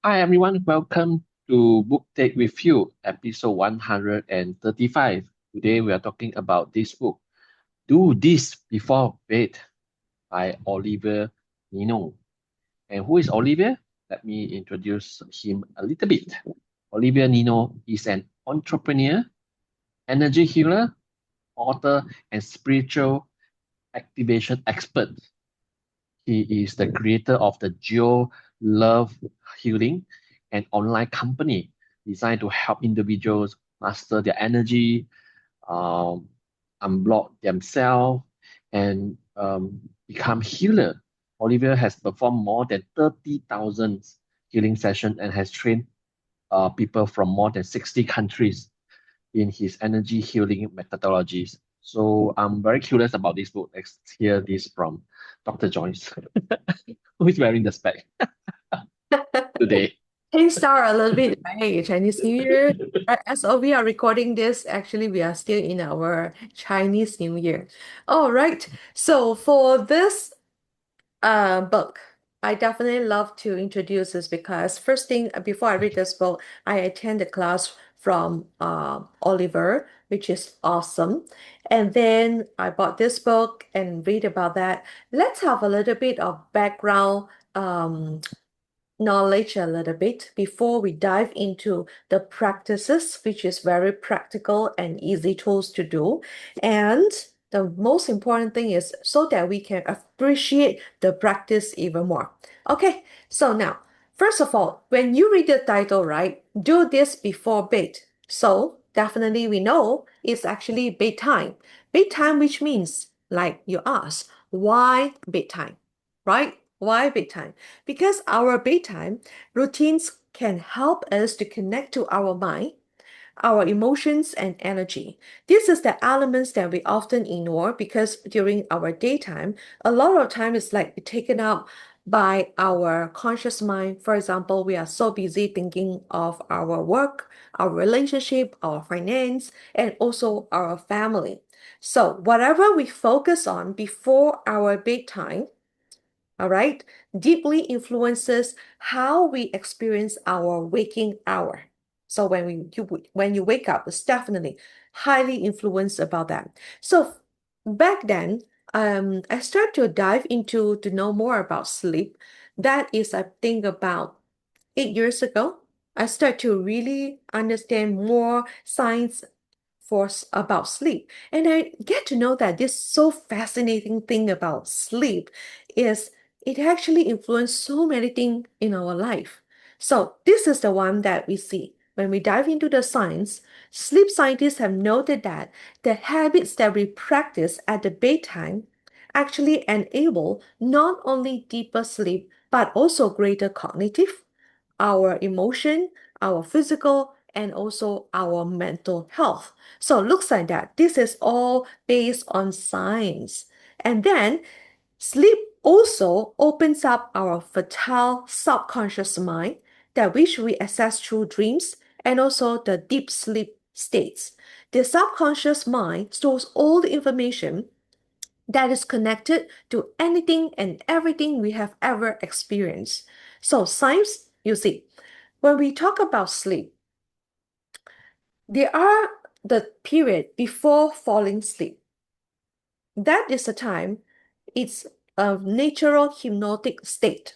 Hi everyone, welcome to Book Take with You, episode 135. Today we are talking about this book, Do This Before Bed by Oliver Nino. And who is Oliver? Let me introduce him a little bit. Oliver Nino is an entrepreneur, energy healer, author, and spiritual activation expert. He is the creator of the Geo Love Healing, an online company designed to help individuals master their energy, um, unblock themselves, and become healer. Oliver has performed more than 30,000 healing sessions and has trained people from more than 60 countries in his energy healing methodologies. So I'm very curious about this book. Let's hear this from Dr. Joyce, who is wearing the spec today. Hey, Star, a little bit, right? Chinese New Year. As we are recording this, actually, we are still in our Chinese New Year. All right. So for this book, I definitely love to introduce this because first thing before I read this book, I attend a class from Oliver, which is awesome. And then I bought this book and read about that. Let's have a little bit of background knowledge a little bit before we dive into the practices, which is very practical and easy tools to do. And the most important thing is so that we can appreciate the practice even more. Okay, so now, first of all, when you read the title, right, do this before bed. So definitely we know it's actually bedtime. Bedtime, which means, like you ask, why bedtime, right? Why bedtime? Because our bedtime routines can help us to connect to our mind, our emotions, and energy. This is the elements that we often ignore because during our daytime, a lot of time is like taken up by our conscious mind. For example, we are so busy thinking of our work, our relationship, our finance, and also our family. So whatever we focus on before our bedtime, all right, deeply influences how we experience our waking hour. So when you wake up, it's definitely highly influenced about that. So back then, I started to dive into to know more about sleep. That is, I think, about 8 years ago. I started to really understand more science about sleep, and I get to know that this so fascinating thing about sleep is it actually influences so many things in our life. So this is the one that we see. When we dive into the science, sleep scientists have noted that the habits that we practice at the bedtime actually enable not only deeper sleep, but also greater cognitive, our emotion, our physical, and also our mental health. So it looks like that. This is all based on science. And then sleep also opens up our fertile subconscious mind that which we access through dreams and also the deep sleep states. The subconscious mind stores all the information that is connected to anything and everything we have ever experienced. So science, you see, when we talk about sleep, there are the period before falling asleep. That is the time, it's a natural hypnotic state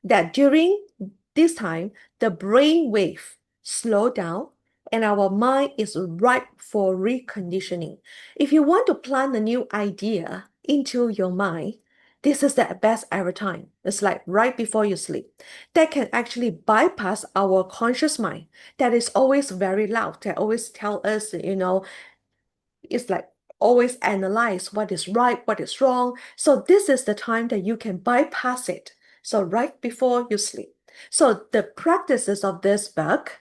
that during this time, the brain wave slow down and our mind is ripe for reconditioning. If you want to plant a new idea into your mind, this is the best ever time. It's like right before you sleep. That can actually bypass our conscious mind that is always very loud, that always tell us, it's like always analyze what is right, what is wrong. So this is the time that you can bypass it. So right before you sleep. So the practices of this book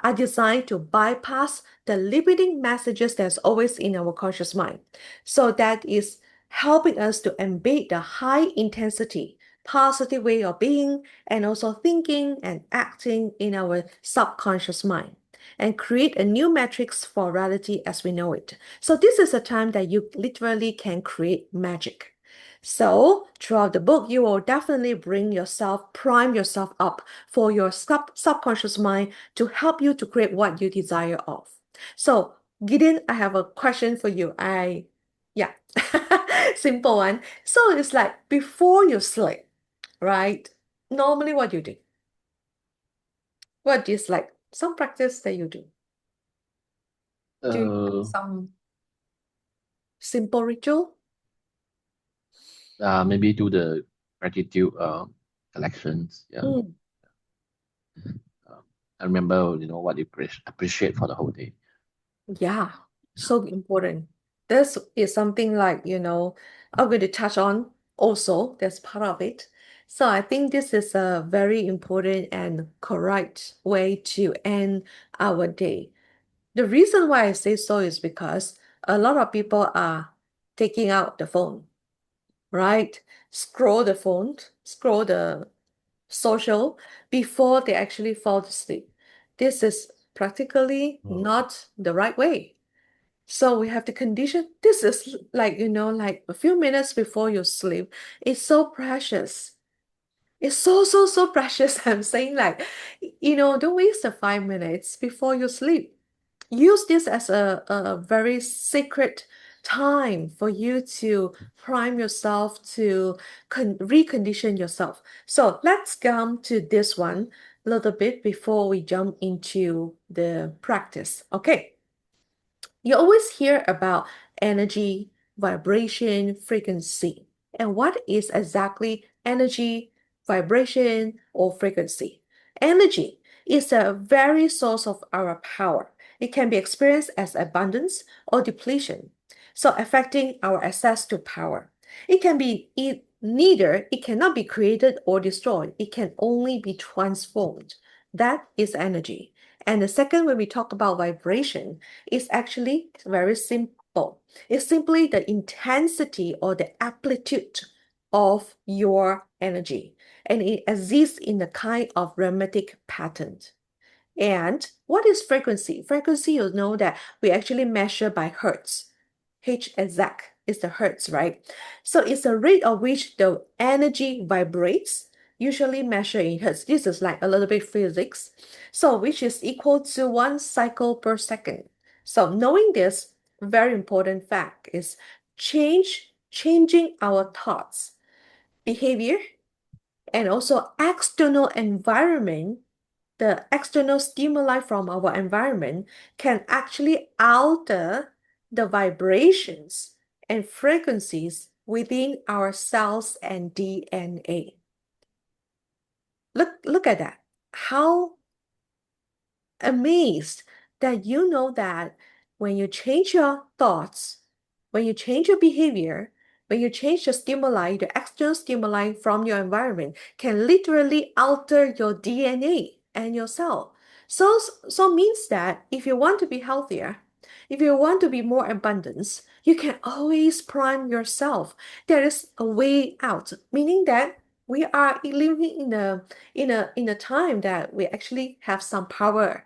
are designed to bypass the limiting messages that's always in our conscious mind. So that is helping us to embed the high intensity, positive way of being and also thinking and acting in our subconscious mind and create a new matrix for reality as we know it. So this is a time that you literally can create magic. So throughout the book, you will definitely prime yourself up for your subconscious mind to help you to create what you desire of. So Gideon, I have a question for you. Yeah, simple one. So it's like before you sleep, right? Normally, what do you do? What is like some practice that you do? Do you have Uh, some simple ritual? Maybe do the gratitude collections. Yeah. Mm, Um, I remember, what you appreciate for the whole day. yeah, so important. This is something like, I'm going to touch on also. That's part of it. So I think this is a very important and correct way to end our day. The reason why I say so is because a lot of people are taking out the phone, right? Scroll the social before they actually fall asleep. This is practically not the right way. So we have to condition. This is like, like a few minutes before you sleep. It's so precious. It's so, so, so precious. I'm saying like, don't waste the 5 minutes before you sleep. Use this as a very sacred time for you to prime yourself, to recondition yourself. So let's come to this one a little bit before we jump into the practice. Okay. You always hear about energy, vibration, frequency. And what is exactly energy, vibration, or frequency? Energy is a very source of our power. It can be experienced as abundance or depletion, so affecting our access to power. It can be neither, it cannot be created or destroyed. It can only be transformed. That is energy. And the second, when we talk about vibration, is actually very simple. It's simply the intensity or the amplitude of your energy, and it exists in a kind of rhythmic pattern. And what is frequency? Frequency, you know that we actually measure by hertz. H exact is the hertz, right? So it's the rate at which the energy vibrates, usually measured in hertz. This is like a little bit physics. So which is equal to 1 cycle per second. So knowing this very important fact is changing our thoughts, behavior, and also external environment, the external stimuli from our environment can actually alter the vibrations and frequencies within our cells and DNA. Look at that. How amazed that you know that when you change your thoughts, when you change your behavior, when you change the stimuli, the external stimuli from your environment can literally alter your DNA and your cell. So means that if you want to be healthier, if you want to be more abundance, you can always prime yourself. There is a way out, meaning that we are living in a time that we actually have some power.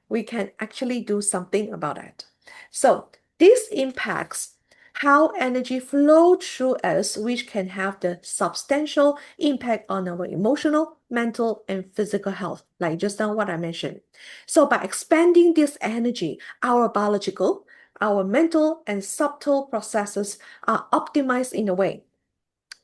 We can actually do something about it. So this impacts how energy flow through us, which can have the substantial impact on our emotional, mental, and physical health, like just now what I mentioned. So by expanding this energy, our biological, our mental, and subtle processes are optimized in a way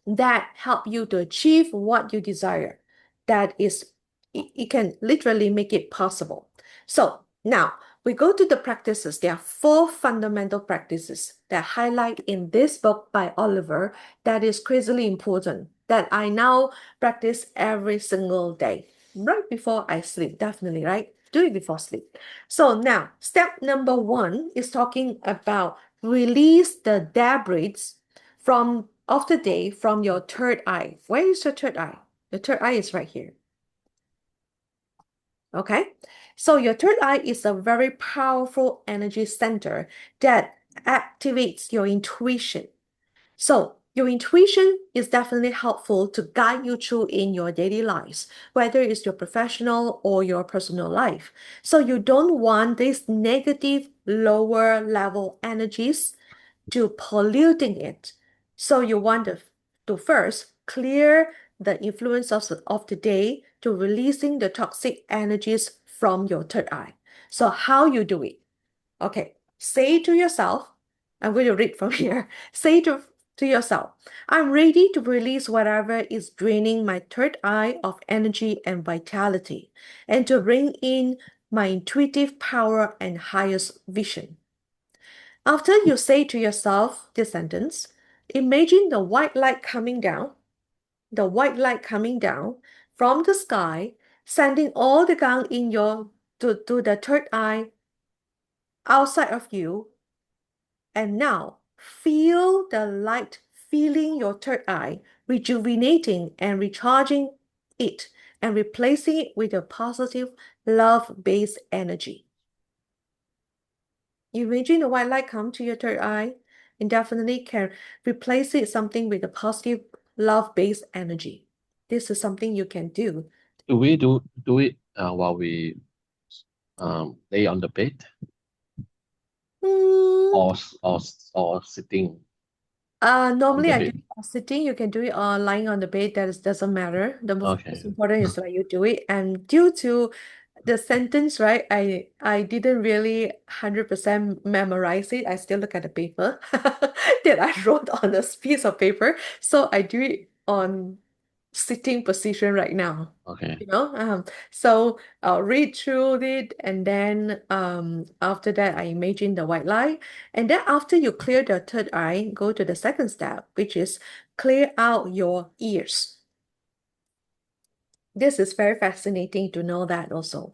that help you to achieve what you desire. That is, it can literally make it possible. So now we go to the practices. There are 4 fundamental practices that highlight in this book by Oliver that is crazily important that I now practice every single day, right before I sleep, definitely, right? Do it before sleep. So now, step number 1 is talking about release the debris from of the day from your third eye. Where is your third eye? The third eye is right here. Okay, so your third eye is a very powerful energy center that activates your intuition. So your intuition is definitely helpful to guide you through in your daily lives, whether it's your professional or your personal life. So you don't want these negative lower level energies to polluting it. So you want the to first clear the influence of the day to releasing the toxic energies from your third eye. So how you do it? Okay, say to yourself, I'm going to read from here. Say to yourself, I'm ready to release whatever is draining my third eye of energy and vitality, and to bring in my intuitive power and highest vision. After you say to yourself this sentence, imagine the white light coming down, from the sky, sending all the gang in to the third eye outside of you. And now feel the light filling your third eye, rejuvenating and recharging it, and replacing it with a positive love-based energy. You imagine the white light come to your third eye and definitely can replace it something with a positive love-based energy. This is something you can do. Do we do it while we lay on the bed Hmm. or sitting on Normally the I do bed? it while sitting. You can do it lying on the bed. Doesn't matter. The most Okay. important is like you do it. And due to the sentence, right? I didn't really 100% memorize it. I still look at the paper that I wrote on a piece of paper. So I do it on sitting position right now. Okay. So I'll read through it, and then after that I imagine the white light. And then after you clear the third eye, go to the second step, which is clear out your ears. This is very fascinating to know that also.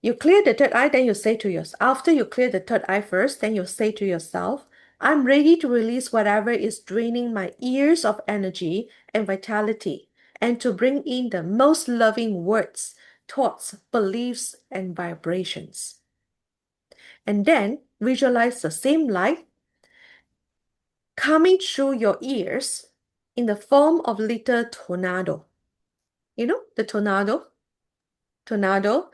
You clear the third eye, then you say to yourself, after you clear the third eye first, then you say to yourself, I'm ready to release whatever is draining my ears of energy and vitality, and to bring in the most loving words, thoughts, beliefs, and vibrations. And then visualize the same light coming through your ears in the form of little tornado. You know, the tornado? Tornado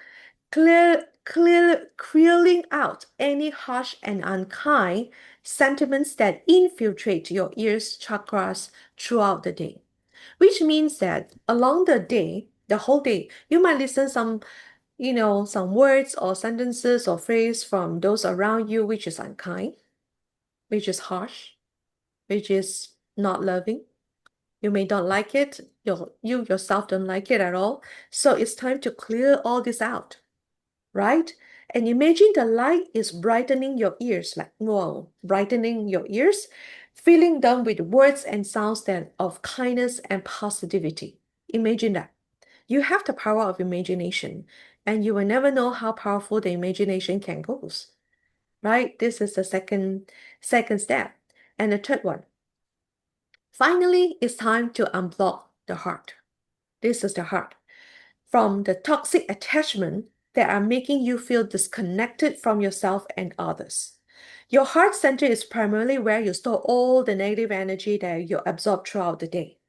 clearing out any harsh and unkind sentiments that infiltrate your ears chakras throughout the day. Which means that along the day, the whole day, you might listen some words or sentences or phrase from those around you which is unkind, which is harsh, which is not loving. You may not like it, you yourself don't like it at all. So it's time to clear all this out, right? And imagine the light is brightening your ears, like wow, brightening your ears, filling them with words and sounds that of kindness and positivity. Imagine that. You have the power of imagination, and you will never know how powerful the imagination can go, right? This is the second step. And the third one. Finally, it's time to unblock the heart. This is the heart from the toxic attachment that are making you feel disconnected from yourself and others. Your heart center is primarily where you store all the negative energy that you absorb throughout the day.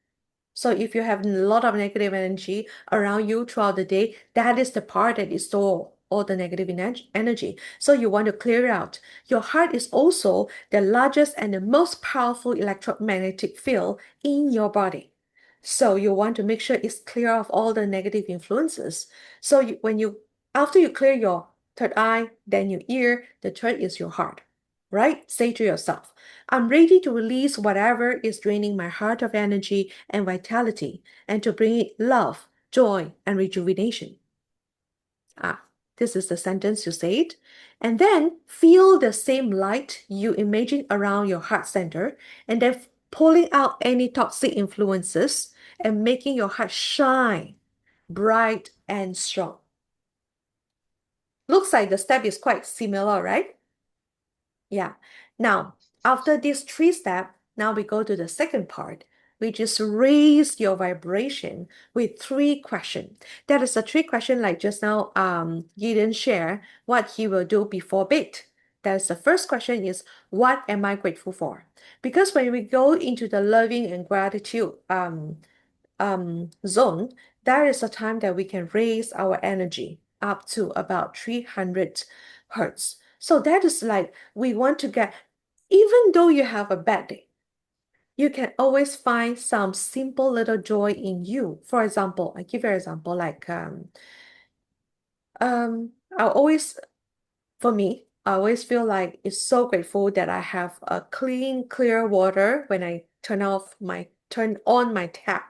So if you have a lot of negative energy around you throughout the day, that is the part that is store all the negative energy. So you want to clear it out. Your heart is also the largest and the most powerful electromagnetic field in your body. So you want to make sure it's clear of all the negative influences. So after you clear your third eye, then your ear, the third is your heart, right? Say to yourself, I'm ready to release whatever is draining my heart of energy and vitality, and to bring it love, joy, and rejuvenation. This is the sentence you said. And then feel the same light you imagine around your heart center, and then pulling out any toxic influences and making your heart shine bright and strong. Looks like the step is quite similar, right? Yeah. Now, after these three steps, now we go to the second part, which is raise your vibration with three questions. That is a three question like just now, Gideon share what he will do before bed. That's the first question is, what am I grateful for? Because when we go into the loving and gratitude zone, that is a time that we can raise our energy up to about 300 hertz. So that is like we want to get, even though you have a bad day, you can always find some simple little joy in you. For example, I give you an example like I always for me, I always feel like it's so grateful that I have a clean, clear water when I turn on my tap,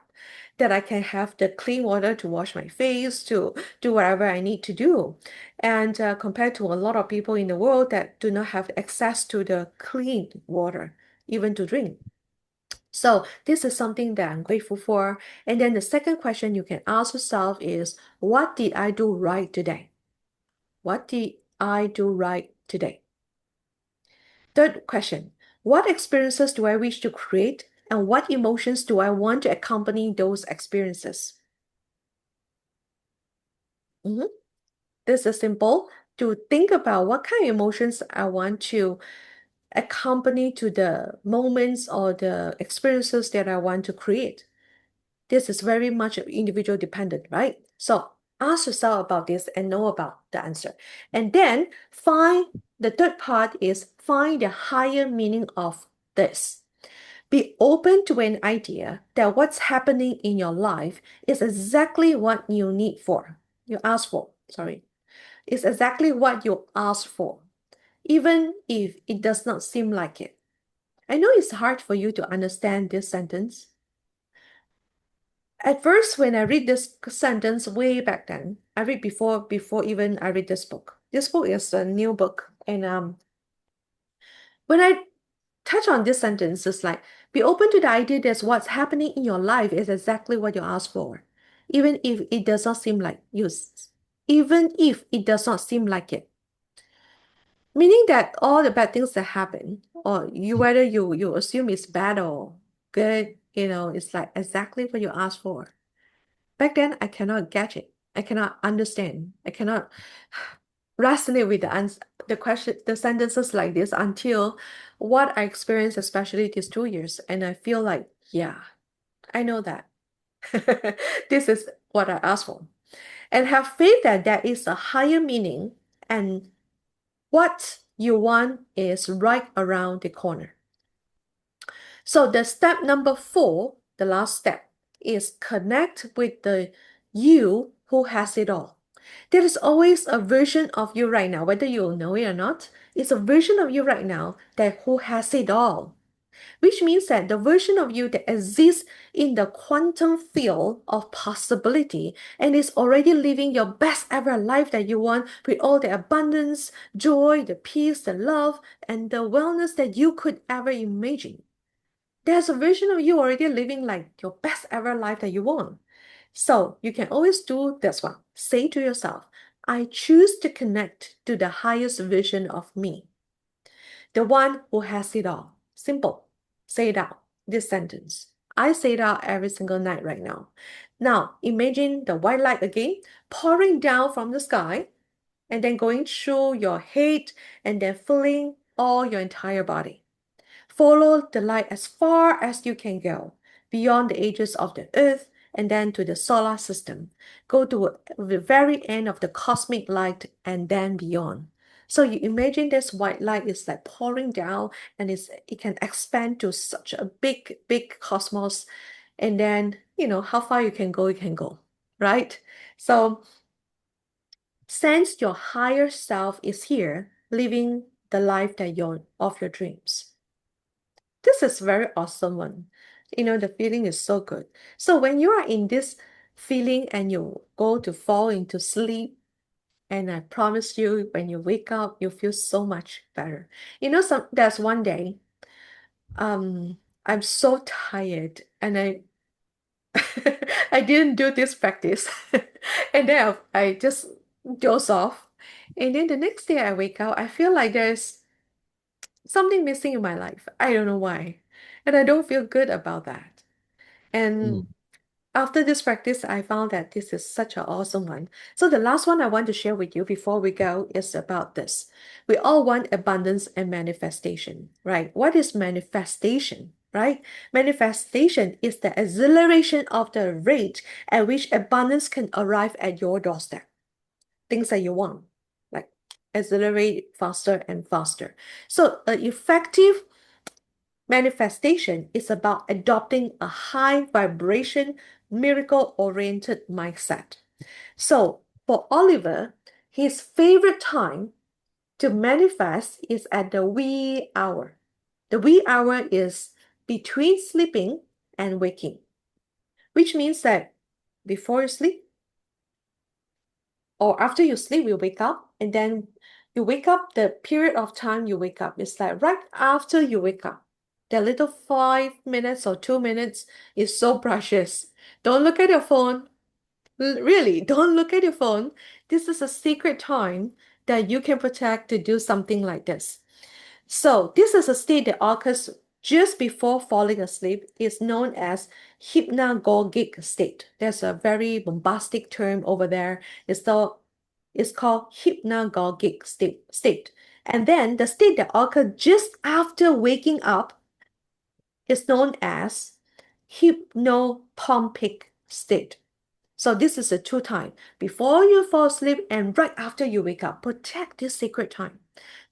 that I can have the clean water to wash my face, to do whatever I need to do. And compared to a lot of people in the world that do not have access to the clean water, even to drink. So this is something that I'm grateful for. And then the second question you can ask yourself is, what did I do right today? What did I do right today? Third question, what experiences do I wish to create and what emotions do I want to accompany those experiences? Mhm. This is simple to think about what kind of emotions I want to accompany to the moments or the experiences that I want to create. This is very much individual dependent, right? So ask yourself about this and know about the answer. And then the third part is find the higher meaning of this. Be open to an idea that what's happening in your life is exactly what you need for. You ask for, sorry. It's exactly what you ask for, even if it does not seem like it. I know it's hard for you to understand this sentence. At first, when I read this sentence way back then, I read before even I read this book. This book is a new book, and when I touch on this sentence, it's like be open to the idea that what's happening in your life is exactly what you asked for, even if it does not seem like you, even if it does not seem like it. Meaning that all the bad things that happen, or whether you assume it's bad or good, it's like exactly what you asked for. Back then, I cannot get it. I cannot understand. I cannot resonate with the question, the sentences like this until what I experienced, especially these 2 years, and I feel like, yeah, I know that. This is what I asked for, and have faith that there is a higher meaning, and what you want is right around the corner. So the step number 4, the last step, is connect with the you who has it all. There is always a version of you right now, whether you know it or not. It's a version of you right now that who has it all, which means that the version of you that exists in the quantum field of possibility and is already living your best ever life that you want with all the abundance, joy, the peace, the love, and the wellness that you could ever imagine. There's a version of you already living like your best ever life that you want. So you can always do this one. Say to yourself, I choose to connect to the highest version of me, the one who has it all. Simple. Say it out, this sentence. I say it out every single night right now. Now, imagine the white light again pouring down from the sky and then going through your head and then filling all your entire body. Follow the light as far as you can go, beyond the edges of the earth and then to the solar system. Go to the very end of the cosmic light and then beyond. So you imagine this white light is like pouring down and it can expand to such a big, big cosmos. And then, how far you can go, right? So sense your higher self is here, living the life of your dreams. This is very awesome one. The feeling is so good. So when you are in this feeling and you go to fall into sleep, and I promise you, when you wake up, you feel so much better. There's one day, I'm so tired and I I didn't do this practice. And then I just doze off. And then the next day I wake up, I feel like there's something missing in my life. I don't know why. And I don't feel good about that. And Mm. after this practice, I found that this is such an awesome one. So the last one I want to share with you before we go is about this. We all want abundance and manifestation, right? What is manifestation, right? Manifestation is the acceleration of the rate at which abundance can arrive at your doorstep. Things that you want, like accelerate faster and faster. So effective manifestation is about adopting a high vibration, miracle-oriented mindset. So for Oliver, his favorite time to manifest is at the wee hour. The wee hour is between sleeping and waking, which means that before you sleep or after you sleep, you wake up, and then you wake up, the period of time you wake up is like right after you wake up. That little 5 minutes or 2 minutes is so precious. Don't look at your phone. Really, don't look at your phone. This is a secret time that you can protect to do something like this. So this is a state that occurs just before falling asleep. It's known as hypnagogic state. There's a very bombastic term over there. It's called hypnagogic state. And then the state that occurs just after waking up is known as hypnopompic state. So this is a two time before you fall asleep and right after you wake up. Protect this sacred time.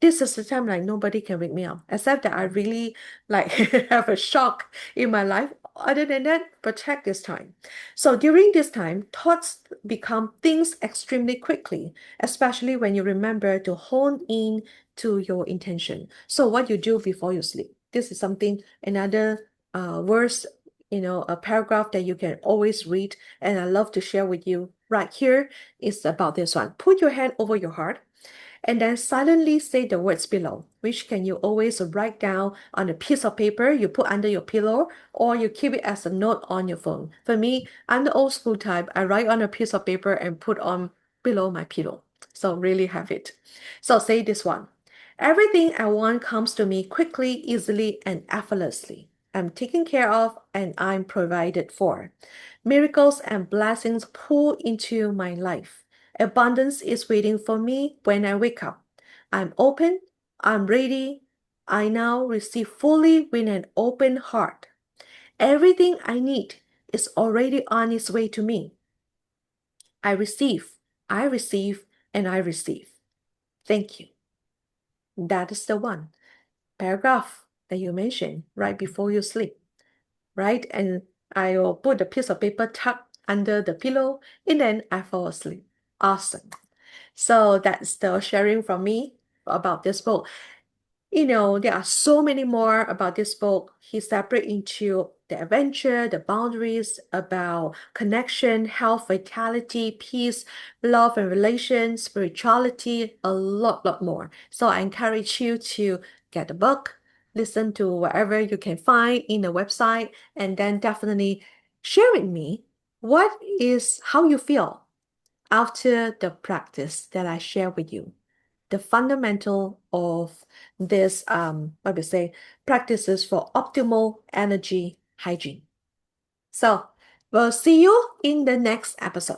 This is the time like nobody can wake me up, except that I really like have a shock in my life. Other than that, protect this time. So during this time, thoughts become things extremely quickly, especially when you remember to hone in to your intention. So what you do before you sleep. This is something, another verse, a paragraph that you can always read, and I love to share with you right here is about this one. Put your hand over your heart and then silently say the words below, which can you always write down on a piece of paper you put under your pillow, or you keep it as a note on your phone. For me, I'm the old school type. I write on a piece of paper and put on below my pillow. So really have it. So say this one. Everything I want comes to me quickly, easily, and effortlessly. I'm taken care of and I'm provided for. Miracles and blessings pour into my life. Abundance is waiting for me when I wake up. I'm open, I'm ready. I now receive fully with an open heart. Everything I need is already on its way to me. I receive, and I receive. Thank you. That is the one paragraph that you mentioned right before you sleep, right? And I will put a piece of paper tucked under the pillow and then I fall asleep. Awesome. So that's the sharing from me about this book. There are so many more about this book. He separate into the adventure, the boundaries, about connection, health, vitality, peace, love and relations, spirituality, a lot more. So I encourage you to get the book, listen to whatever you can find in the website, and then definitely share with me how you feel after the practice that I share with you. The fundamental of this, what we say, practices for optimal energy hygiene. So we'll see you in the next episode.